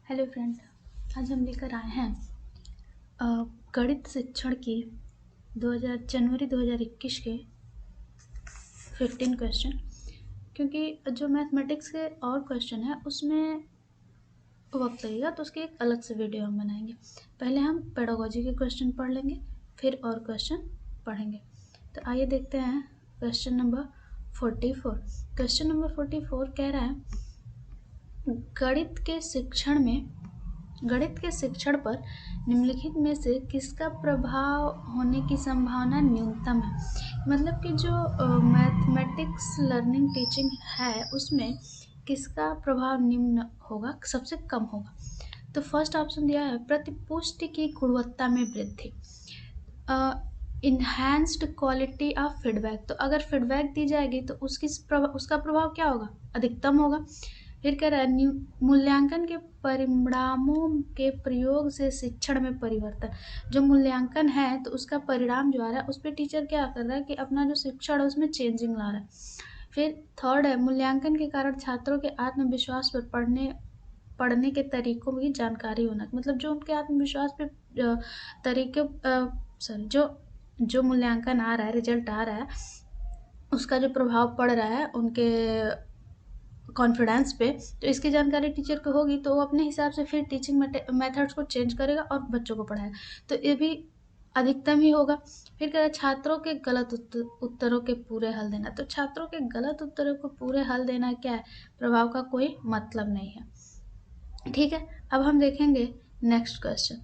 Hello friend, आज हम लेकर आए हैं अ, गणित शिक्षण की 2000 जनवरी 2021 के 15 क्वेश्चन। क्योंकि जो मैथमेटिक्स के और क्वेश्चन है उसमें वक्त लगेगा, तो उसकी एक अलग से वीडियो हम बनाएंगे। पहले हम पेडागोजी के क्वेश्चन पढ़ लेंगे, फिर और क्वेश्चन पढ़ेंगे। तो आइए देखते हैं क्वेश्चन नंबर 44। क्वेश्चन नंबर 44 कह रहा है, गणित के शिक्षण पर निम्नलिखित में से किसका प्रभाव होने की संभावना न्यूनतम है। मतलब कि जो मैथमेटिक्स लर्निंग टीचिंग है उसमें किसका प्रभाव निम्न होगा, सबसे कम होगा। तो फर्स्ट ऑप्शन दिया है प्रतिपुष्टि की गुणवत्ता में वृद्धि, इन्हांस्ड क्वालिटी ऑफ फीडबैक। तो अगर फीडबैक दी जाएगी तो उसका प्रभाव क्या होगा, अधिकतम होगा। फिर कह रहा है मूल्यांकन के परिणामों के प्रयोग से शिक्षण में परिवर्तन। जो मूल्यांकन है तो उसका परिणाम जो आ रहा है उस पर टीचर क्या कर रहा है कि अपना जो शिक्षण है उसमें चेंजिंग ला रहा है। फिर थर्ड है मूल्यांकन के कारण छात्रों के आत्मविश्वास पर पढ़ने के तरीकों की जानकारी होना। मतलब जो उनके आत्मविश्वास पे तरीके सॉरी जो मूल्यांकन आ रहा है, रिजल्ट आ रहा है, उसका जो प्रभाव पड़ रहा है उनके कॉन्फिडेंस पे, तो इसकी जानकारी टीचर को होगी तो वो अपने हिसाब से फिर टीचिंग मेथड्स को चेंज करेगा और बच्चों को पढ़ाएगा। तो ये भी अधिकतम ही होगा। फिर कह रहा है छात्रों के गलत उत्तरों के पूरे हल देना। तो छात्रों के गलत उत्तरों को पूरे हल देना क्या है, प्रभाव का कोई मतलब नहीं है। ठीक है, अब हम देखेंगे नेक्स्ट क्वेश्चन।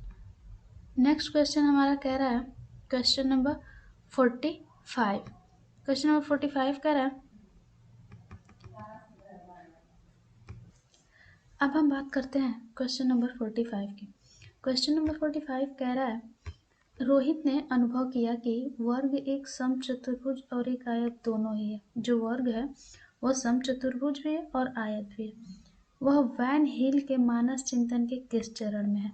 नेक्स्ट क्वेश्चन हमारा कह रहा है क्वेश्चन नंबर 45। क्वेश्चन नंबर 45 कह रहा है, अब हम बात करते हैं क्वेश्चन नंबर 45 की। क्वेश्चन नंबर 45 कह रहा है, रोहित ने अनुभव किया कि वर्ग एक समचतुर्भुज और एक आयत दोनों ही है। जो वर्ग है वह समचतुर्भुज भी है और आयत भी है। वह वैन हील के मानस चिंतन के किस चरण में है।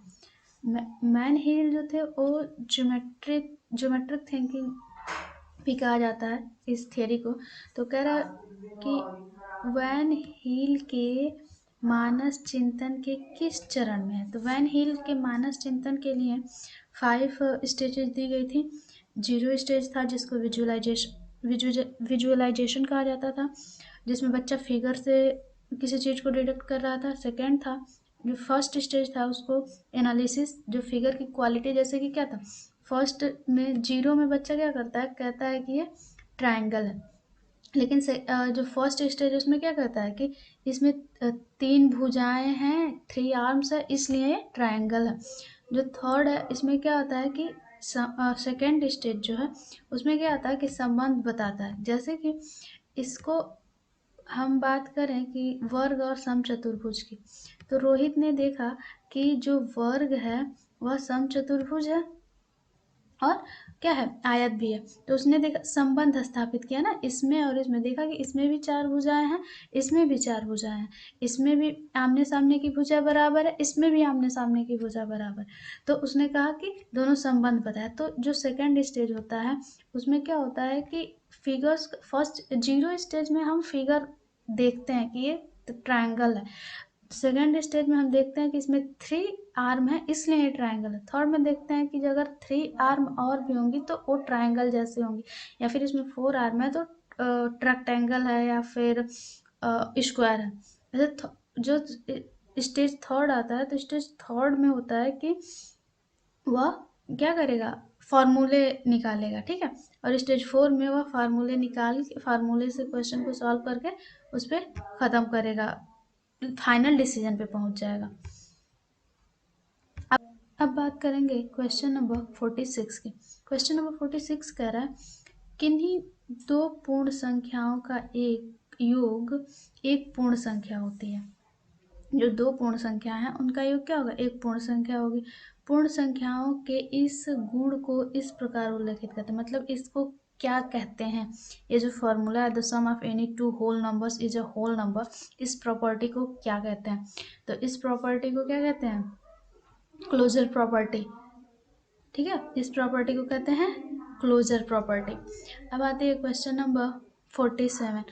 मैन हील जो थे वो ज्योमेट्रिक थिंकिंग भी कहा जाता है इस थियरी को। तो कह रहा है कि वैन हील के मानस चिंतन के किस चरण में है। तो वैन हील के मानस चिंतन के लिए 5 स्टेजेस दी गई थी। 0 स्टेज था जिसको विजुअलाइजेशन कहा जाता था, जिसमें बच्चा फिगर से किसी चीज़ को डिडक्ट कर रहा था। सेकेंड था जो फर्स्ट स्टेज था उसको एनालिसिस, जो फिगर की क्वालिटी, जैसे कि क्या था फर्स्ट में 0 में बच्चा क्या करता है, कहता है कि ये ट्रायंगल है। लेकिन जो फर्स्ट स्टेज उसमें क्या कहता है कि इसमें 3 भुजाएं हैं, 3 आर्म्स है, इसलिए ये ट्रायंगल है। जो थर्ड है इसमें क्या होता है कि सेकेंड स्टेज जो है उसमें क्या आता है कि संबंध बताता है। जैसे कि इसको हम बात करें कि वर्ग और समचतुर्भुज की, तो रोहित ने देखा कि जो वर्ग है वह समचतुर्भुज है और क्या है, आयत भी है। तो उसने देखा, संबंध स्थापित किया ना इसमें और इसमें, देखा कि इसमें भी 4 भुजाएं हैं, इसमें भी 4 भुजाएं हैं, इसमें भी आमने सामने की भुजा बराबर है, इसमें भी आमने सामने की भुजा बराबर है। तो उसने कहा कि दोनों संबंध बताया। तो जो सेकंड स्टेज होता है उसमें क्या होता है कि फिगर्स, फर्स्ट 0 स्टेज में हम फिगर देखते हैं कि ये ट्रायंगल है। सेकेंड स्टेज में हम देखते हैं कि इसमें 3 आर्म है इसलिए ये ट्रायंगल है। थर्ड में देखते हैं कि अगर 3 आर्म और भी होंगी तो वो ट्रायंगल जैसे होंगी, या फिर इसमें 4 आर्म है तो रेक्टेंगल है या फिर स्क्वायर है। जैसे जो स्टेज थर्ड आता है तो स्टेज थर्ड में होता है कि वह क्या करेगा, फार्मूले निकालेगा, ठीक है। और स्टेज 4 में वह फार्मूले से क्वेश्चन को सॉल्व करके उस पर ख़त्म करेगा, फाइनल डिसीजन पे पहुंच जाएगा। अब बात करेंगे क्वेश्चन नंबर 46 की। क्वेश्चन नंबर 46 कह रहा है, किन्हीं दो पूर्ण संख्याओं का एक योग एक पूर्ण संख्या होती है। जो दो पूर्ण संख्या है उनका योग क्या होगा, एक पूर्ण संख्या होगी। पूर्ण संख्याओं के इस गुण को इस प्रकार उल्लेखित करते हैं। मतलब इसको क्या कहते हैं, ये जो फॉर्मूला है the sum of any two whole numbers is a whole number, इस प्रॉपर्टी को क्या कहते हैं। तो इस प्रॉपर्टी को क्या कहते हैं, क्लोजर प्रॉपर्टी, ठीक है। इस प्रॉपर्टी को कहते हैं क्लोजर प्रॉपर्टी। अब आते हैं क्वेश्चन नंबर 47।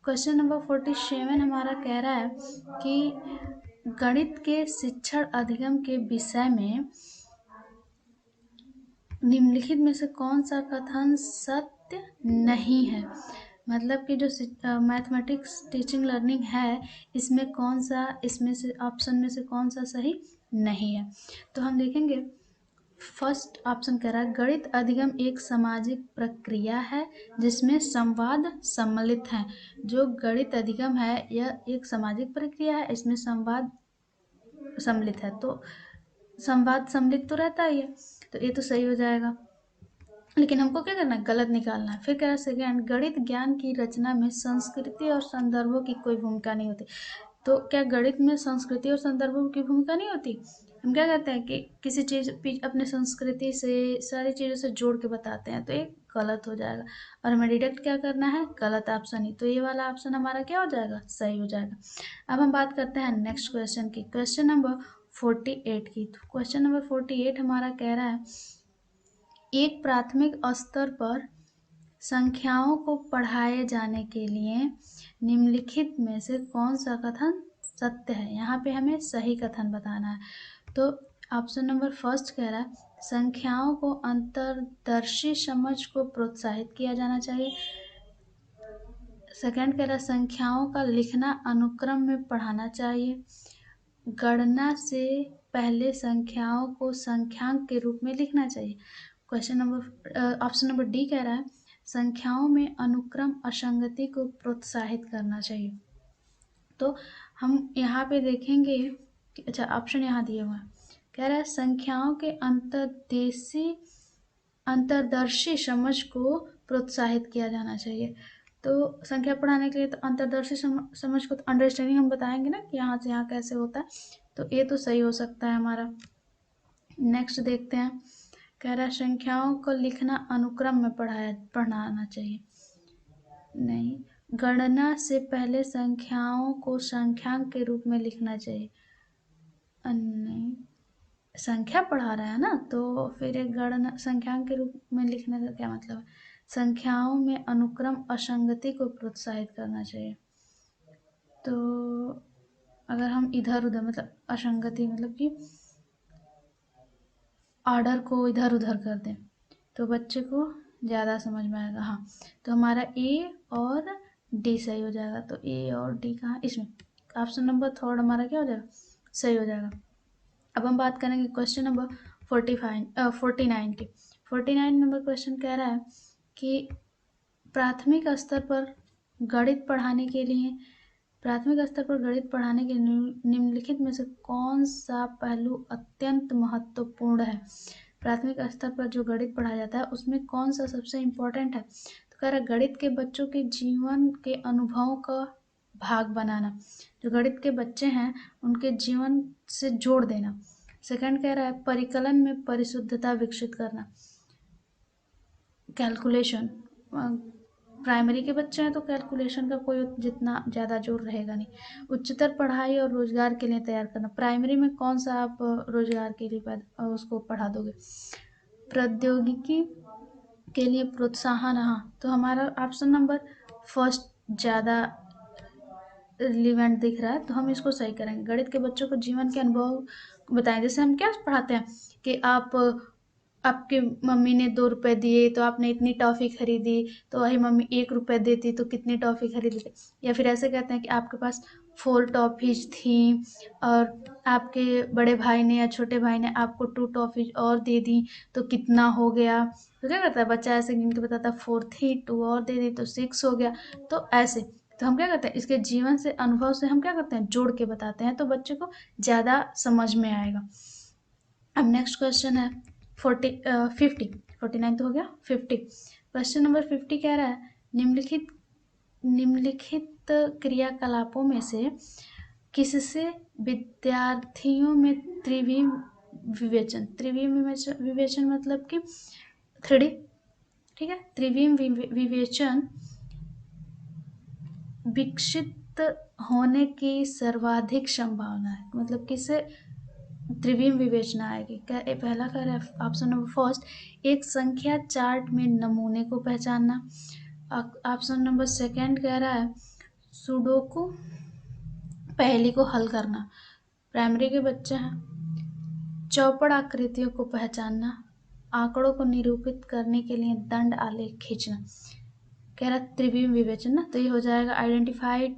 क्वेश्चन नंबर 47 हमारा कह रहा है कि गणित के शिक्षण अधिगम के विषय में निम्नलिखित में से कौन सा कथन सत्य नहीं है। मतलब कि जो मैथमेटिक्स टीचिंग लर्निंग है, इसमें कौन सा, इसमें से ऑप्शन में से कौन सा सही नहीं है। तो हम देखेंगे, फर्स्ट ऑप्शन कह रहा है गणित अधिगम एक सामाजिक प्रक्रिया है जिसमें संवाद सम्मिलित है। जो गणित अधिगम है यह एक सामाजिक प्रक्रिया है, इसमें संवाद सम्मिलित है। तो संवाद सम्मिलित तो रहता ही है, तो ये तो सही हो जाएगा। लेकिन हमको क्या करना है, गलत निकालना है। फिर कह रहा है सेकेंड, गणित ज्ञान की रचना में संस्कृति और संदर्भों की कोई भूमिका नहीं होती। तो क्या गणित में संस्कृति और संदर्भों की भूमिका नहीं होती? हम क्या कहते हैं कि किसी चीज़ अपने संस्कृति से सारी चीज़ों से जोड़ के बताते हैं, तो ये गलत हो जाएगा। और हमें डिडक्ट क्या करना है, गलत ऑप्शन ही। तो ये वाला ऑप्शन हमारा क्या हो जाएगा, सही हो जाएगा। अब हम बात करते हैं नेक्स्ट क्वेश्चन की, क्वेश्चन नंबर 48 की। तो क्वेश्चन नंबर 48 हमारा कह रहा है, एक प्राथमिक स्तर पर संख्याओं को पढ़ाए जाने के लिए निम्नलिखित में से कौन सा कथन सत्य है। यहाँ पे हमें सही कथन बताना है। तो ऑप्शन नंबर फर्स्ट कह रहा है, संख्याओं को अंतर्दर्शी समझ को प्रोत्साहित किया जाना चाहिए। सेकंड कह रहा है, संख्याओं का लिखना अनुक्रम में पढ़ाना चाहिए। गणना से पहले संख्याओं को संख्यांक के रूप में लिखना चाहिए। ऑप्शन नंबर डी कह रहा है, संख्याओं में अनुक्रम असंगति को प्रोत्साहित करना चाहिए। तो हम यहाँ पे देखेंगे कि अच्छा, ऑप्शन यहाँ दिए हुए हैं, कह रहा है संख्याओं के अंतर्दर्शी समझ को प्रोत्साहित किया जाना चाहिए। तो संख्या पढ़ाने के लिए तो अंतर्दर्शी समझ को, तो अंडरस्टैंडिंग हम बताएंगे ना कि यहाँ से यहाँ कैसे होता है, तो ये तो सही हो सकता है हमारा। नेक्स्ट देखते हैं, कह रहा है संख्याओं को लिखना अनुक्रम में पढ़ाना चाहिए। नहीं, गणना से पहले संख्याओं को संख्यांक के रूप में लिखना चाहिए। नहीं, संख्या पढ़ा रहा है ना, तो फिर एक गणना संख्यांक के रूप में लिखने का क्या मतलब है। संख्याओं में अनुक्रम असंगति को प्रोत्साहित करना चाहिए। तो अगर हम इधर उधर, मतलब असंगति मतलब कि ऑर्डर को इधर उधर कर दें, तो बच्चे को ज़्यादा समझ में आएगा। हाँ, तो हमारा ए और डी सही हो जाएगा। तो ए और डी कहाँ, इसमें ऑप्शन नंबर थर्ड हमारा क्या हो जाएगा, सही हो जाएगा। अब हम बात करेंगे क्वेश्चन नंबर 49 की। 49 नंबर क्वेश्चन कह रहा है कि प्राथमिक स्तर पर गणित पढ़ाने के लिए निम्नलिखित में से कौन सा पहलू अत्यंत महत्वपूर्ण है। प्राथमिक स्तर पर जो गणित पढ़ाया जाता है उसमें कौन सा सबसे इम्पोर्टेंट है। तो कह रहा है गणित के बच्चों के जीवन के अनुभवों का भाग बनाना। जो गणित के बच्चे हैं उनके जीवन से जोड़ देना। सेकंड कह रहा है परिकलन में परिशुद्धता विकसित करना। कैलकुलेशन, प्राइमरी के बच्चे हैं तो कैलकुलेशन का कोई जितना ज़्यादा जोर रहेगा नहीं। उच्चतर पढ़ाई और रोजगार के लिए तैयार करना। प्राइमरी में कौन सा आप रोजगार के लिए उसको पढ़ा दोगे। प्रौद्योगिकी के लिए प्रोत्साहन। हाँ, तो हमारा ऑप्शन नंबर फर्स्ट ज़्यादा रिलीवेंट दिख रहा है, तो हम इसको सही करेंगे। गणित के बच्चों को जीवन के अनुभव बताएं। जैसे हम क्या पढ़ाते हैं कि आपके मम्मी ने 2 रुपए दिए तो आपने इतनी टॉफ़ी खरीदी, तो वही मम्मी 1 रुपए देती तो कितनी टॉफ़ी खरीद लेते। या फिर ऐसे कहते हैं कि आपके पास 4 टॉफ़ीज थी और आपके बड़े भाई ने या छोटे भाई ने आपको 2 टॉफ़ीज और दे दी तो कितना हो गया। तो क्या करता है बच्चा, ऐसे गिन के बताता है 4 थी, 2 और दे दी तो 6 हो गया। तो ऐसे, तो हम क्या करते हैं इसके जीवन से, अनुभव से हम क्या करते हैं जोड़ के बताते हैं, तो बच्चे को ज़्यादा समझ में आएगा। अब नेक्स्ट क्वेश्चन है 49 तो हो गया, 50। क्वेश्चन नंबर 50 कह रहा है निम्नलिखित क्रियाकलापों में से किससे विद्यार्थियों में त्रिविम विवेचन मतलब कि 3D, ठीक है, त्रिविम विवेचन विकसित होने की सर्वाधिक संभावना है। मतलब किससे त्रिविम विवेचना आएगी। पहला कह रहा है ऑप्शन नंबर फर्स्ट, एक संख्या चार्ट में नमूने को पहचानना। ऑप्शन नंबर सेकंड कह रहा है सुडोकू पहेली को हल करना। प्राइमरी के बच्चे हैं। चौपड़ आकृतियों को पहचानना, आंकड़ों को निरूपित करने के लिए दंड आलेख खींचना। कह रहा त्रिविम विवेचन ना, तो ये हो जाएगा आइडेंटिफाइड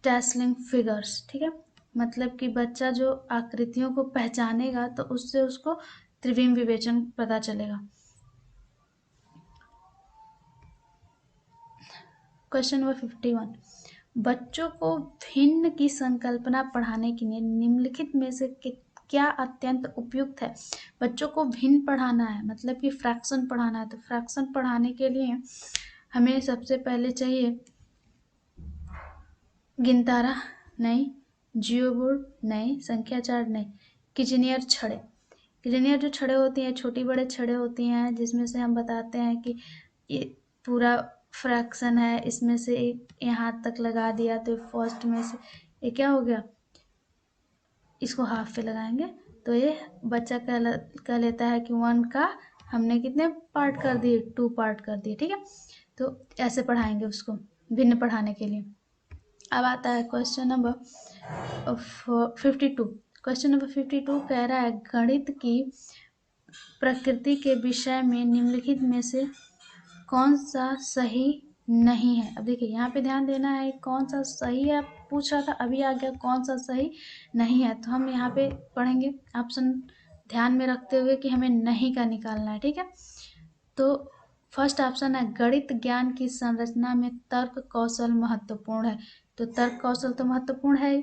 टैसलिंग फिगर्स। ठीक है, मतलब कि बच्चा जो आकृतियों को पहचानेगा तो उससे उसको त्रिविम विवेचन पता चलेगा। क्वेश्चन नंबर 51, बच्चों को भिन्न की संकल्पना पढ़ाने के लिए निम्नलिखित में से क्या अत्यंत उपयुक्त है। बच्चों को भिन्न पढ़ाना है, मतलब कि फ्रैक्शन पढ़ाना है, तो फ्रैक्शन पढ़ाने के लिए हमें सबसे पहले चाहिए गिनतारा नहीं, जियो बोर्ड नहीं, संख्या चार्ट नहीं, किजनियर छड़े। किजनियर जो छड़े होती हैं, छोटी बड़े छड़े होती हैं, जिसमें से हम बताते हैं कि ये पूरा फ्रैक्शन है, इसमें से एक यहाँ तक लगा दिया तो फर्स्ट में से ये क्या हो गया, इसको हाफ पे लगाएंगे तो ये बच्चा कह लेता है कि 1 का हमने कितने पार्ट कर दिए, 2 पार्ट कर दिए। ठीक है, तो ऐसे पढ़ाएंगे उसको भिन्न पढ़ाने के लिए। अब आता है क्वेश्चन नंबर 52। क्वेश्चन नंबर 52 कह रहा है गणित की प्रकृति के विषय में निम्नलिखित में से कौन सा सही नहीं है। अब देखिए यहाँ पे ध्यान देना है, कौन सा सही है पूछ रहा था, अभी आ गया कौन सा सही नहीं है, तो हम यहाँ पे पढ़ेंगे ऑप्शन ध्यान में रखते हुए कि हमें नहीं का निकालना है। ठीक है, तो फर्स्ट ऑप्शन है गणित ज्ञान की संरचना में तर्क कौशल महत्वपूर्ण है, तो तर्क कौशल तो महत्वपूर्ण है ही,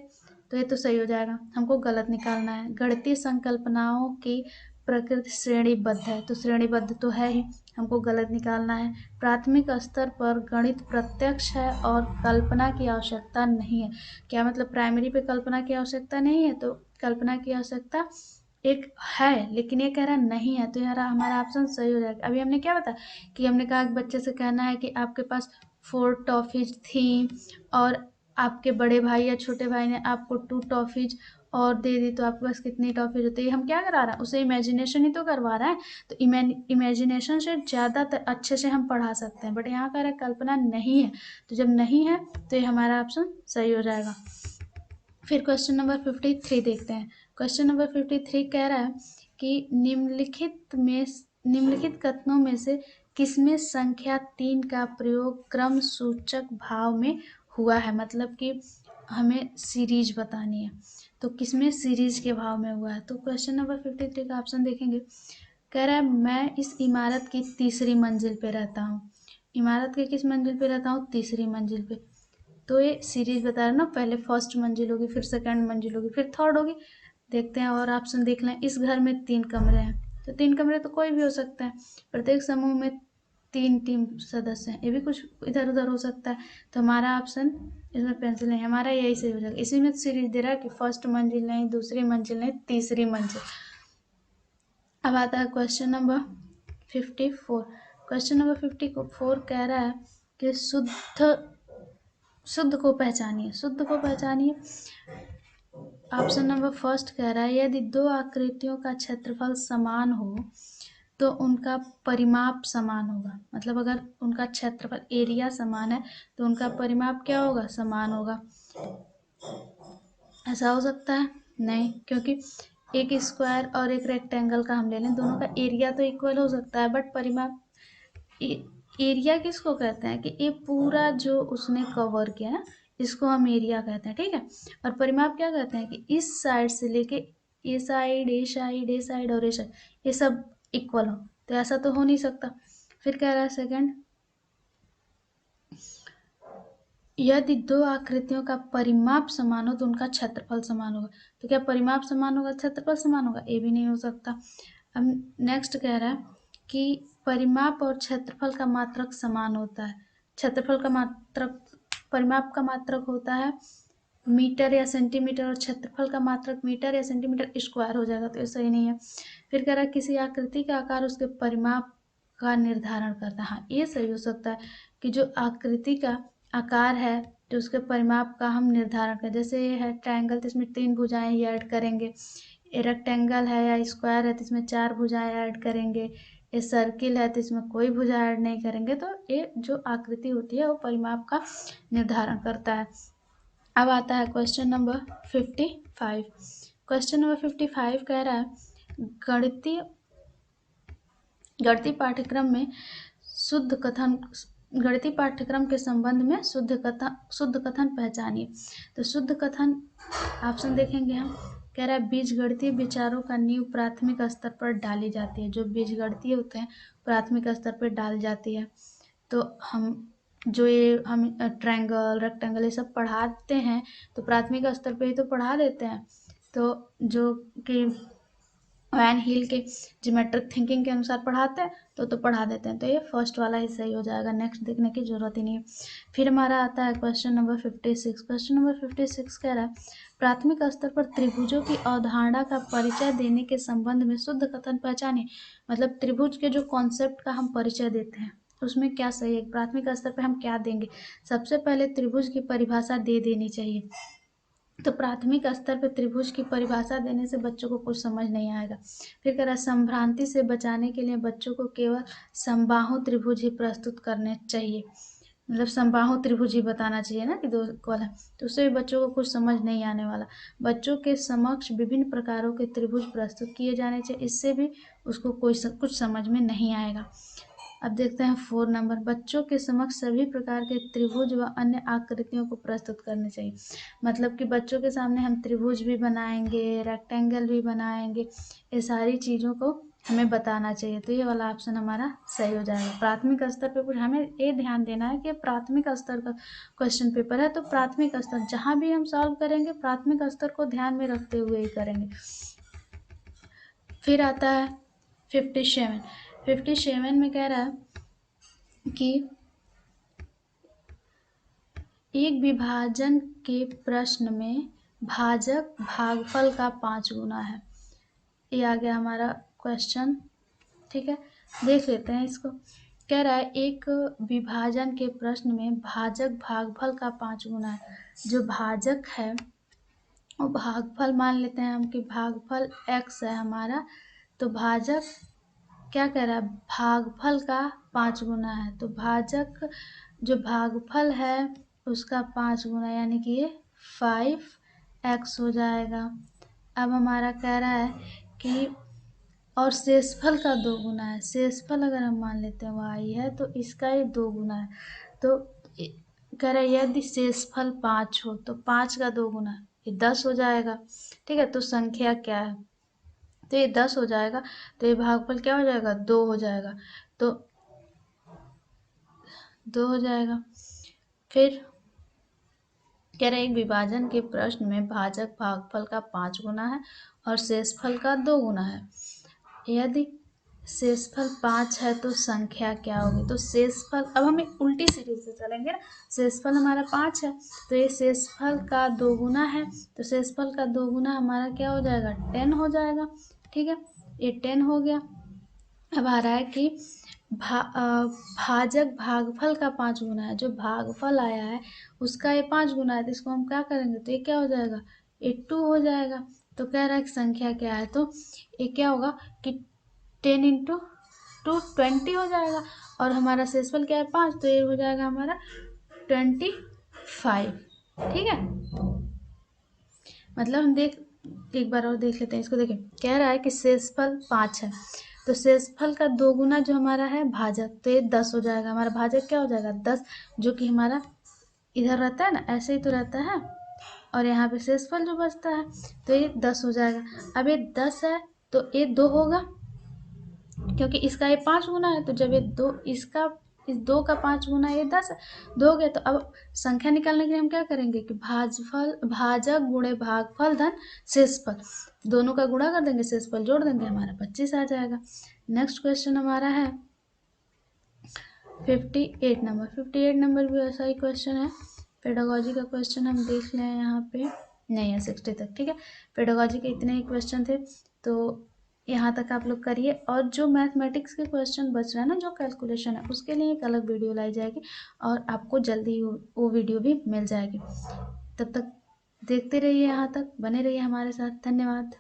तो ये तो सही हो जाएगा। हमको गलत निकालना है, गणितीय संकल्पनाओं की प्रकृति श्रेणीबद्ध है, तो श्रेणीबद्ध तो है ही, हमको गलत निकालना है। प्राथमिक स्तर पर गणित प्रत्यक्ष है और कल्पना की आवश्यकता नहीं है। क्या मतलब प्राइमरी पे कल्पना की आवश्यकता नहीं है, तो कल्पना की आवश्यकता एक है, लेकिन ये कह रहा नहीं है, तो यार हमारा ऑप्शन सही हो जाएगा। अभी हमने क्या बताया कि हमने कहा कि बच्चे से कहना है कि आपके पास 4 टॉफीज थी और आपके बड़े भाई या छोटे भाई ने आपको 2 टॉफीज और दे दी, तो आपके पास कितनी टॉफीज होती है। हम क्या करा रहे हैं, उसे इमेजिनेशन ही तो करवा रहा है, तो इमेजिनेशन से ज़्यादा अच्छे से हम पढ़ा सकते हैं, बट यहाँ कह रहा है कल्पना नहीं है, तो जब नहीं है तो ये हमारा ऑप्शन सही हो जाएगा। फिर क्वेश्चन नंबर 53 देखते हैं। क्वेश्चन नंबर 53 कह रहा है कि निम्नलिखित कथनों में से किसमें संख्या 3 का प्रयोग क्रम सूचक भाव में हुआ है, मतलब कि हमें सीरीज बतानी है, तो किसमें सीरीज के भाव में हुआ है। तो क्वेश्चन नंबर 53 का ऑप्शन देखेंगे, कह रहा है मैं इस इमारत की तीसरी मंजिल पे रहता हूँ। इमारत के किस मंजिल पे रहता हूँ, तीसरी मंजिल पे, तो ये सीरीज बता रहा ना, पहले फर्स्ट मंजिल होगी, फिर सेकंड मंजिल होगी, फिर थर्ड होगी। देखते हैं और ऑप्शन देख लें, इस घर में 3 कमरे हैं, तो 3 कमरे तो कोई भी हो सकता है, प्रत्येक समूह में 3 टीम सदस्य हैं, ये भी कुछ इधर उधर हो सकता है, तो हमारा ऑप्शन इसमें पेंसिल नहीं, हमारा यही सही हो जाएगा। इसी में सीरीज दे रहा है कि फर्स्ट मंजिल नहीं, दूसरी मंजिल नहीं, तीसरी मंजिल। अब आता है क्वेश्चन नंबर 54। क्वेश्चन नंबर 54 कह रहा है कि शुद्ध को पहचानिए, शुद्ध को पहचानिए। ऑप्शन नंबर फर्स्ट कह रहा है यदि 2 आकृतियों का क्षेत्रफल समान हो तो उनका परिमाप समान होगा, मतलब अगर उनका क्षेत्रफल एरिया समान है तो उनका परिमाप क्या होगा, समान होगा। ऐसा हो सकता है नहीं, क्योंकि एक स्क्वायर और एक रेक्टेंगल का हम ले लें, दोनों का एरिया तो इक्वल हो सकता है, बट परिमाप एरिया किसको कहते हैं कि ये पूरा जो उसने कवर किया ना, इसको हम एरिया कहते हैं। ठीक है, और परिमाप क्या कहते हैं कि इस साइड से लेके ये साइड, ये साइड, ये साइड और ये साइड, ये सब इक्वल हो, तो ऐसा तो हो नहीं सकता। फिर कह रहा है सेकंड, यदि 2 आकृतियों का परिमाप समान हो तो उनका क्षेत्रफल समान होगा, तो क्या परिमाप समान होगा, क्षेत्रफल समान होगा, ये भी नहीं हो सकता। अब नेक्स्ट कह रहा है कि परिमाप और क्षेत्रफल का मात्रक समान होता है, क्षेत्रफल का मात्रक, परिमाप का मात्रक होता है मीटर या सेंटीमीटर और क्षेत्रफल का मात्रक मीटर या सेंटीमीटर स्क्वायर हो जाएगा, तो ये सही नहीं है। फिर कह रहा है किसी आकृति का आकार उसके परिमाप का निर्धारण करता है, हाँ ये सही हो सकता है कि जो आकृति का आकार है तो उसके परिमाप का हम निर्धारण करें। जैसे ये है ट्रायंगल, तो इसमें 3 भुजाएं ही ऐड करेंगे, ये रेक्टेंगल है या स्क्वायर है तो इसमें 4 भुजाएं ऐड करेंगे, ये सर्किल है तो इसमें कोई भुजा ऐड नहीं करेंगे, तो ये जो आकृति होती है वो परिमाप का निर्धारण करता है। अब आता है क्वेश्चन नंबर 55। क्वेश्चन नंबर 55 कह रहा है गणितीय पाठ्यक्रम में शुद्ध कथन गणितीय पाठ्यक्रम के संबंध में शुद्ध कथन पहचानिए। तो शुद्ध कथन ऑप्शन देखेंगे हम। कह रहा है बीजगणितीय विचारों का नींव प्राथमिक स्तर पर डाली जाती है। जो बीजगणितीय होते हैं प्राथमिक स्तर पर डाल जाती है। तो हम ट्रायंगल रेक्टेंगल ये सब पढ़ाते हैं तो प्राथमिक स्तर पे ही तो पढ़ा देते हैं। तो जो कि वैन हील के ज्योमेट्रिक थिंकिंग के अनुसार पढ़ाते हैं तो पढ़ा देते हैं। तो ये फर्स्ट वाला ही सही हो जाएगा, नेक्स्ट देखने की जरूरत ही नहीं है। फिर हमारा आता है क्वेश्चन नंबर 56। क्वेश्चन नंबर 56 कह रहा है प्राथमिक स्तर पर त्रिभुजों की अवधारणा का परिचय देने के संबंध में शुद्ध कथन पहचानिए। मतलब त्रिभुज के जो कॉन्सेप्ट का हम परिचय देते हैं उसमें क्या सही है, प्राथमिक स्तर पर हम क्या देंगे। सबसे पहले त्रिभुज की परिभाषा दे देनी चाहिए। तो प्राथमिक स्तर पर त्रिभुज की परिभाषा देने से बच्चों को कुछ समझ नहीं आएगा। फिर कह रहा है संभ्रांति से बचाने के लिए बच्चों को केवल समबाहु त्रिभुज ही प्रस्तुत करने चाहिए। मतलब समबाहु त्रिभुज ही बताना चाहिए ना कि दो इक्वल है, तो उससे भी बच्चों को कुछ समझ नहीं आने वाला। बच्चों के समक्ष विभिन्न प्रकारों के त्रिभुज प्रस्तुत किए जाने चाहिए, इससे भी उसको कुछ समझ में नहीं आएगा। अब देखते हैं 4 नंबर, बच्चों के समक्ष सभी प्रकार के त्रिभुज व अन्य आकृतियों को प्रस्तुत करने चाहिए। मतलब कि बच्चों के सामने हम त्रिभुज भी बनाएंगे, रेक्टेंगल भी बनाएंगे, ये सारी चीज़ों को हमें बताना चाहिए। तो ये वाला ऑप्शन हमारा सही हो जाएगा। प्राथमिक स्तर पे कुछ हमें ये ध्यान देना है कि प्राथमिक स्तर का क्वेश्चन पेपर है, तो प्राथमिक स्तर जहाँ भी हम सॉल्व करेंगे प्राथमिक स्तर को ध्यान में रखते हुए ही करेंगे। फिर आता है 57 में कह रहा है कि एक विभाजन के प्रश्न में भाजक भागफल का 5 गुना है। ये आ गया हमारा क्वेश्चन, ठीक है, देख लेते हैं इसको। कह रहा है एक विभाजन के प्रश्न में भाजक भागफल का 5 गुना है। जो भाजक है वो भागफल मान लेते हैं हम कि भागफल x है हमारा, तो भाजक क्या कह रहा है, भागफल का 5 गुना है। तो भाजक जो भागफल है उसका 5 गुना, यानी कि ये 5x हो जाएगा। अब हमारा कह रहा है कि और शेषफल का 2 गुना है। शेषफल अगर हम मान लेते हैं y है तो इसका ये 2 गुना है। तो कह रहा है यदि शेषफल 5 हो तो 5 का 2 गुना ये 10 हो जाएगा। ठीक है, तो संख्या क्या है, तो ये 10 हो जाएगा। तो ये भागफल क्या हो जाएगा, 2 हो जाएगा। तो 2 हो जाएगा। फिर कह रहे एक विभाजन के प्रश्न में भाजक भागफल का 5 गुना है और शेषफल का 2 गुना है। यदि शेषफल 5 है तो संख्या क्या होगी, तो शेषफल, अब हमें उल्टी सीरीज से चलेंगे ना। शेषफल हमारा 5 है तो ये शेषफल का 2 गुना है, तो शेषफल का 2 गुना हमारा क्या हो जाएगा, 10 हो जाएगा। ठीक है, ये 10 हो गया। अब आ रहा है कि भाजक भागफल का 5 गुना है। जो भागफल आया है उसका ये 5 गुना है, तो इसको हम क्या करेंगे, तो ये क्या हो जाएगा, ये 2 हो जाएगा। तो कह रहा है कि संख्या क्या है, तो ये क्या होगा कि 10 इंटू 2 20 हो जाएगा, और हमारा शेषफल क्या है 5, तो ये हो जाएगा हमारा 25। ठीक है, मतलब हम एक बार और देख लेते हैं इसको। देखें, कह रहा है कि शेषफल 5 है तो शेषफल का 2 गुना जो हमारा है भाजक, तो ये 10 हो जाएगा। हमारा भाजक क्या हो जाएगा, 10, जो कि हमारा इधर रहता है ना, ऐसे ही तो रहता है, और यहाँ पे शेषफल जो बचता है तो ये 10 हो जाएगा। अब ये 10 है तो ये 2 होगा, क्योंकि इसका ये 5 गुना है, तो जब ये 2 इस 2 का 5 गुना ये 10 है, 2 हो गया। तो अब संख्या निकालने के लिए हम क्या करेंगे कि भाजक गुणे भागफल धन शेषफल, दोनों का गुणा कर देंगे, शेषफल जोड़ देंगे, हमारा 25 आ जाएगा। नेक्स्ट क्वेश्चन हमारा है 58 नंबर। 58 नंबर भी ऐसा ही क्वेश्चन है, पेडागोजी का क्वेश्चन हम देख लें यहाँ पे, नहीं है 60 तक। ठीक है, पेडागोजी के इतने ही क्वेश्चन थे, तो यहाँ तक आप लोग करिए। और जो मैथमेटिक्स के क्वेश्चन बच रहा है ना, जो कैलकुलेशन है, उसके लिए एक अलग वीडियो लाई जाएगी और आपको जल्दी वो वीडियो भी मिल जाएगी। तब तक देखते रहिए, यहाँ तक बने रहिए हमारे साथ। धन्यवाद।